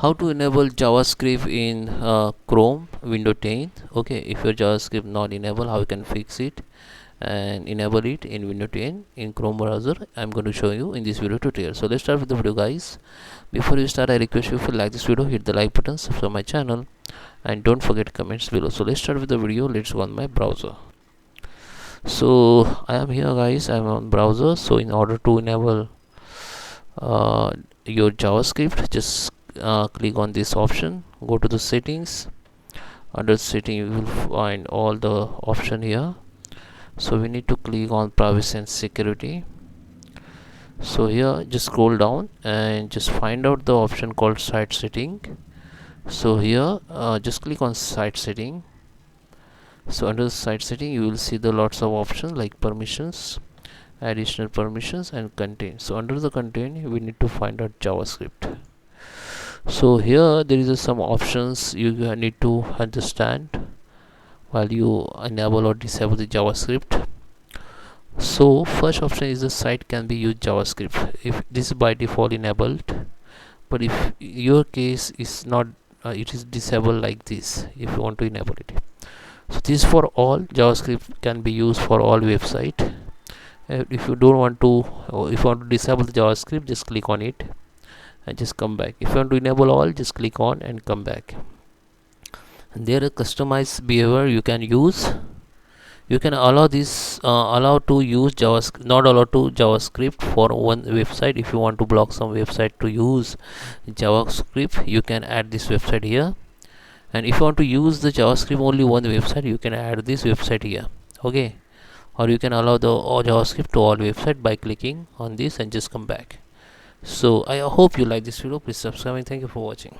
How to enable JavaScript in Chrome window 10. Okay, if your JavaScript not enabled, how you can fix it and enable it in window 10 in Chrome browser. I'm going to show you in this video tutorial. So let's start with the video, guys. Before you start, I request you, if you like this video, hit the like button, subscribe my channel, and don't forget comments below. So let's start with the video. Let's go on my browser. So I am here, guys. I'm on browser. So in order to enable your JavaScript, just click on this option, go to the settings. Under setting you will find all the option here. So we need to click on privacy and security. So here just scroll down and just find out the option called site setting. So here just click on site setting. So under the site setting you will see the lots of options like permissions, additional permissions, and content. So under the content we need to find out JavaScript. So here there is some options you need to understand while you enable or disable the JavaScript. So first option is the site can be used JavaScript. If this is by default enabled, but if your case is not, it is disabled like this. If you want to enable it, so this for all JavaScript can be used for all website. If you don't want to, or if you want to disable the JavaScript, just click on it and just come back. If you want to enable all, just click on and come back. And there are customized behavior you can use. You can allow this allow to use JavaScript, not allow to JavaScript for one website. If you want to block some website to use JavaScript, you can add this website here. And if you want to use the JavaScript only one website, you can add this website here. Okay, or you can allow the JavaScript to all website by clicking on this and just come back. So I hope you like this video. Please subscribe and thank you for watching.